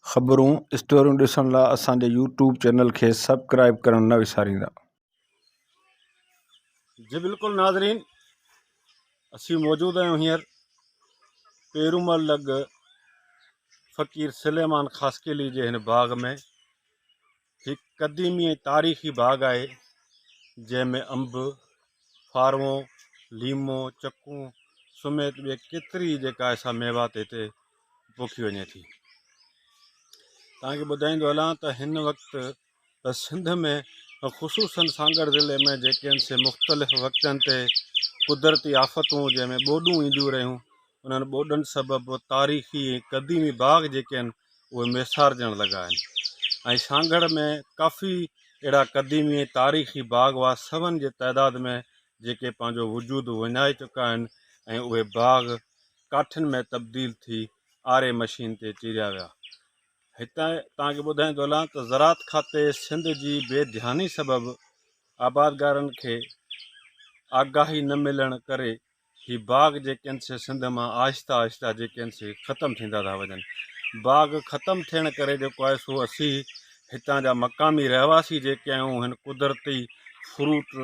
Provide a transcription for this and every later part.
ख़बरूं स्टोरियूं ॾिसण लाइ असांजे यूट्यूब चैनल खे सब्सक्राइब करणु न विसारींदा। जी बिल्कुलु नाज़रीन, असीं मौजूद आहियूं हींअर पेरूमल लॻ फ़क़ीर सुलेमान ख़ासकेली जे हिन बाग़ में। हिकु क़दीमी ऐं तारीख़ी बाग़ आहे जंहिंमें अंब, फारवो, लीमो, चकूं समेत ॿिए केतिरी जेका असां मेवात हिते पोखी वञे थी। तव्हांखे ॿुधाईंदो हलां त हिन वक़्तु सिंध में ख़ुशूसन सांगड़ ज़िले में जेके आहिनि से मुख़्तलिफ़ वक़्तनि ते कुदरती आफ़तूं जंहिंमें ॿोॾूं ईंदियूं रहियूं, उन्हनि ॿोॾनि सबबि तारीख़ी क़दीमी बाग़ जेके आहिनि उहे मेसारजण लॻा आहिनि। ऐं सांगड़ में काफ़ी अहिड़ा क़दीमी तारीख़ी बाग़ हुआ, सवनि जे तइदाद में जेके पंहिंजो वजूदु विञाए चुका आहिनि ऐं उहे बाग़ काठियुनि में तब्दील थी आरे मशीन ते चीरिया विया। हितां तव्हांखे ॿुधाईंदो हलां त ज़रात खाते सिंध जी बेध्यानी सबबि आबादगारनि खे आगाही न मिलण करे ही बाग़ जेके आहिनि से सिंध मां आहिस्ता आहिस्ता जेके आहिनि से ख़तमु थींदा था वञनि। बाग़ ख़तमु थियण करे जेको आहे सो असीं हितां जा मक़ामी रहवासी जेके आहियूं हिन कुदरती फ्रूट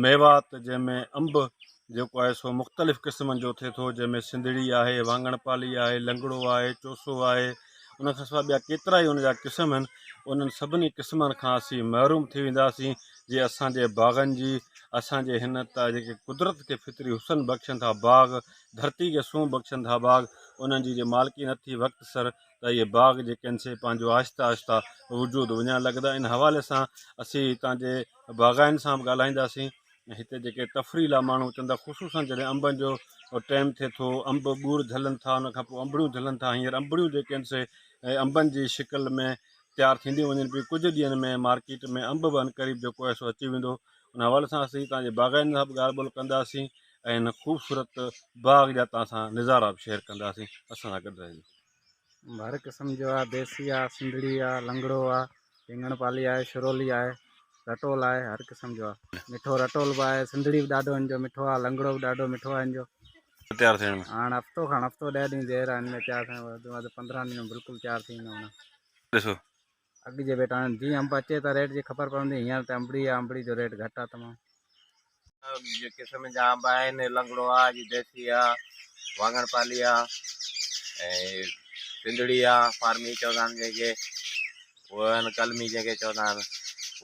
मेवात जंहिंमें अंब जेको आहे सो मुख़्तलिफ़ क़िस्मनि जो थिए थो, जंहिंमें सिंधड़ी आहे, वाङण पाली आहे, लंगड़ो आहे, चोसो आहे, उन खां सवाइ ॿिया केतिरा ई उन जा क़िस्म आहिनि। उन्हनि सभिनी क़िस्मनि खां असीं महरूम थी वेंदासीं जे असांजे बाग़नि जी, असांजे हिन त जेके कुदरत खे फितरी हुसन बख़्शनि था बाग़, धरती खे सूंह बख़्शनि था बाग़, उन्हनि जी जे मालिकी नथी वक़्तु सर त इहे बाग़ जेके आहिनि से पंहिंजो आहिस्ता आहिस्ता वजूदु विञाइण लॻंदा। इन हवाले सां असीं हितां जे बाग़ाइनि सां बि ॻाल्हाईंदासीं। हिते जेके तफ़रीला माण्हू अचनि था, ख़ुशूसन जॾहिं अंबनि जो टाइम थिए थो, अंब ॻुड़ झलनि था, उनखां पोइ अंबड़ियूं झलनि था। हींअर अंबड़ियूं जेके आहिनि से अंबनि जी शिकिल में तयारु थींदियूं वञनि पियूं। कुझु ॾींहंनि में मार्केट में अंब बि अनक़रीब जेको आहे सो अची वेंदो। उन हवाले सां असीं तव्हांजे बाग़ाइनि सां बि ॻाल्हि ॿोल कंदासीं ऐं हिन ख़ूबसूरत बाग़ जा तव्हां सां नज़ारा बि शेयर कंदासीं। असां सां गॾु रहिजो। हर क़िस्म जो आहे, देसी आहे, सिंधड़ी आहे, लंगड़ो आहे, रिंगण पाली आहे, शिरोली आहे, रटोल आहे, हर क़िस्म जो आहे। मिठो रटोल बि आहे, सिंधड़ी बि ॾाढो हिन जो मिठो आहे, लंगड़ो बि ॾाढो मिठो आहे हिन जो। तयारु थियण में हाणे हफ़्तो खण, हफ़्तो 10 ॾींहं देरि आहे हिन में तयारु थियण में, 15 ॾींहं में बिल्कुलु तयारु थी वेंदो। ॾिसो अॻु जे बेटा हाणे जीअं अंब अचे त रेट जी ख़बर पवंदी। हींअर त अंबड़ी आहे, अंबड़ी जो रेट घटि आहे तमामु। जे क़िस्म जा अंब आहिनि, लंगड़ो आहे, देसी आहे, वाङण पाली आहे ऐं सिंधड़ी आहे, फार्मी चवंदा आहिनि जेके उहे आहिनि, कलमी जेके चवंदा आहिनि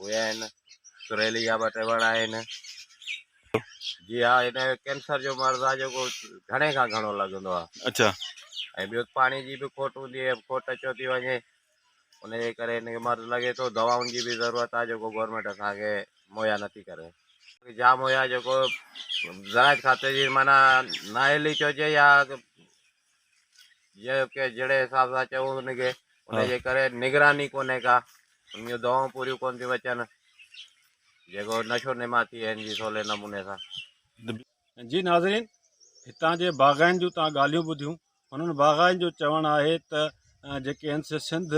उहे आहिनि, सुरेली जा 2 टे वण आहिनि। जी हा, हिन कैंसर जो मर्ज़ आहे जेको घणे खां घणो लॻंदो आहे। अच्छा, ऐं ॿियो पाणी जी बि खोट हूंदी आहे, खोट अचो थी वञे, उनजे करे हिनखे मर्ज़ लॻे थो। दवाउनि जी बि ज़रूरत आहे जेको गवर्नमेंट असांखे मुहैया नथी करे। जाम हुया जेको ज़रात खाते जी माना नाहेली चइजे या जहिड़े हिसाब सां चऊं उनखे, उनजे करे निगरानी कोन्हे का, उन जूं दवाऊं पूरियूं कोन थियूं अचनि, जेको नशो निमा थी आहिनि जी सवले नमूने सां। जी नाज़रीन, हितां जे बाग़ाइनि जूं तव्हां ॻाल्हियूं ॿुधियूं। हुननि बाग़ाइनि जो चवणु आहे त जेके आहिनि से सिंध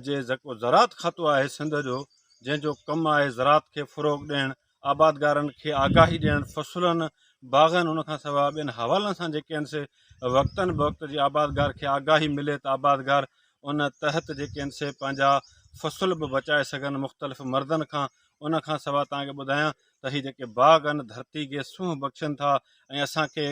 जे जेको ज़रात खातो आहे सिंध जो, जंहिंजो कमु आहे ज़रात खे फ़रोग़ ॾियणु, आबादगारनि खे आगाही ॾियणु, फ़सुलनि बाग़नि उनखां सवाइ ॿियनि हवालनि सां जेके आहिनि से वक़्तनि वक़्त जी आबादगार खे आगाही मिले त आबादगार उन तहत जेके आहिनि से पंहिंजा फ़सुल बि बचाए सघनि मुख़्तलिफ़ मर्दनि खां। उनखां सवाइ तव्हांखे ॿुधायां त हीअ जेके बाग़ आहिनि धरती खे सूंह बख़्शनि था ऐं असांखे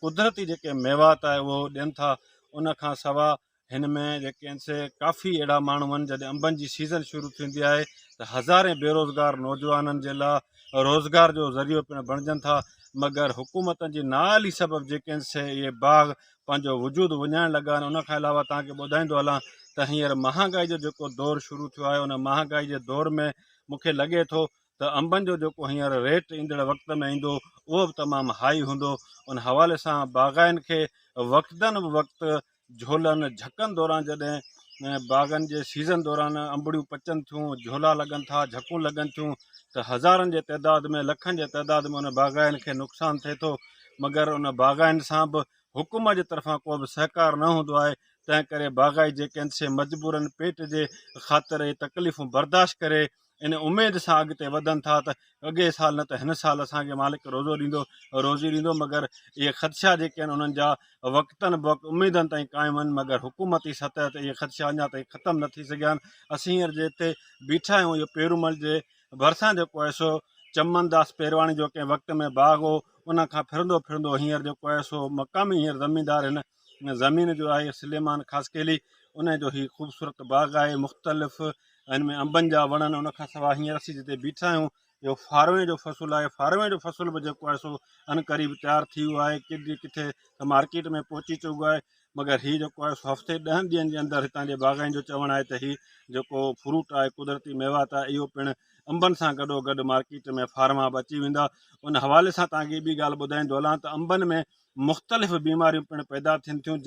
कुदरती जेके मेवात आहे उहो ॾियनि था। उनखां सवाइ हिन में जेके आहिनि से काफ़ी अहिड़ा माण्हू आहिनि, जॾहिं अंबनि जी सीज़न शुरू थींदी आहे त हज़ारे बेरोज़गार नौजवाननि जे लाइ रोज़गार जो ज़रियो पिणु बणिजनि था। मगर हुकूमतनि जी नाअहली सबबि जेके आहिनि से इहे बाग़ पंहिंजो वजूदु विञाइण लॻा आहिनि। उनखां अलावा तव्हांखे ॿुधाईंदो हलां त हींअर महांगाई जो जेको दौरु शुरू थियो आहे, उन महांगाई जे दौर में मूंखे लॻे थो त अंबनि जो जेको हींअर रेट ईंदड़ वक़्त में ईंदो उहो बि तमामु हाई हूंदो। उन हवाले सां बाग़ाइनि खे वक़्तनि बि वक़्तु झोलनि झकनि दौरान जॾहिं बाग़नि जे सीज़न दौरान अंबड़ियूं पचनि थियूं, झोला लॻनि था, झकूं लॻनि थियूं, त हज़ारनि जे तइदाद में, लखनि जे तइदाद में उन बाग़ाइनि खे नुक़सानु थिए थो। मगर उन बाग़ाइनि सां बि हुकूमत जे तरफ़ां को बि सहकार न हूंदो आहे। तंहिं करे बाग़ाई जेके आहिनि से मजबूरनि पेट जे ख़ातिर तकलीफ़ूं बर्दाश्त करे इन उमेद सां अॻिते वधनि था त अॻे साल न त हिन साल असांखे मालिक रोज़ी ॾींदो, मगर इहे ख़दशा जेके आहिनि उन्हनि जा वक़्तनि उमेदनि ताईं क़ाइमु आहिनि, मगर हुकूमती सतह ते इहे ख़दशा अञा ताईं ख़तमु न थी सघिया आहिनि। असीं हींअर जे हिते बीठा आहियूं, इहो पेरूमल जे भरिसां जेको आहे सो चमनदास पेरवाणी जो कंहिं वक़्त में बाग़ हो, उन खां फिरंदो हींअर जेको आहे सो मक़ामी हींअर ज़मीनदार हिन ज़मीन जो आहे सुलेमान ख़ासकेली, उन जो ही ख़ूबसूरत बाग़ आहे। मुख़्तलिफ़ हिन में अंबनि जा वण आहिनि। उन खां सवाइ हींअर असीं जिते बीठा आहियूं इहो फारवे जो फ़सुलु आहे। फारवे जो फ़सुलु बि जेको आहे सो अनक़रीब तयारु थी वियो आहे, किथे त मार्केट में पहुची चुको आहे, मगर हीउ जेको आहे सो हफ़्ते 10 ॾींहंनि जे अंदरि हितां जे बाग़ाइन जो चवणु आहे त हीउ जेको फ्रूट आहे, कुदरती मेवात आहे, इहो पिणु अंबनि सां गॾोगॾु मार्केट में फार्मा बि अची वेंदा। उन हवाले सां तव्हांखे ॿी ॻाल्हि ॿुधाईंदो हलां त अंबनि में मुख़्तलिफ़ बीमारियूं पिणु पैदा थियनि थियूं,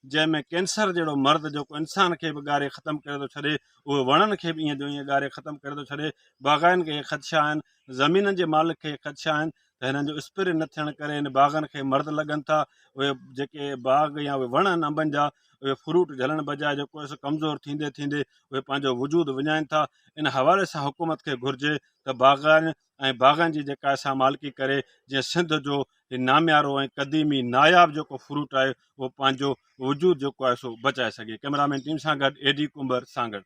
जंहिंमें कैंसर जहिड़ो मर्द जेको इंसान खे बि ॻारे ख़तमु करे थो छॾे, उहे वणनि खे बि ईअं जो ईअं ॻारे ख़तमु करे थो छॾे। बाग़ाइनि खे ख़दशा आहिनि, ज़मीननि जे मालिक खे ख़दशा आहिनि त हिननि जो स्प्रे न थियण करे हिन बाग़नि खे मर्द लॻनि था। उहे जेके बाग़ या उहे वण आहिनि अंबनि जा, उहे फ्रूट झलण बजाए जेको आहे सो कमज़ोर थींदे थींदे उहे पंहिंजो वजूद विञाइनि था। इन हवाले सां हुकूमत खे घुरिजे त बाग़ान ऐं बाग़नि जी जेका असां मालिकी करे, जीअं सिंध जो नामियारो ऐं क़दीमी नायाब जेको फ्रूट आहे उहो पंहिंजो वजूद जेको आहे सो बचाए सघे। कैमरामैन टीम सां गॾु एडी कुंबर सां गॾु।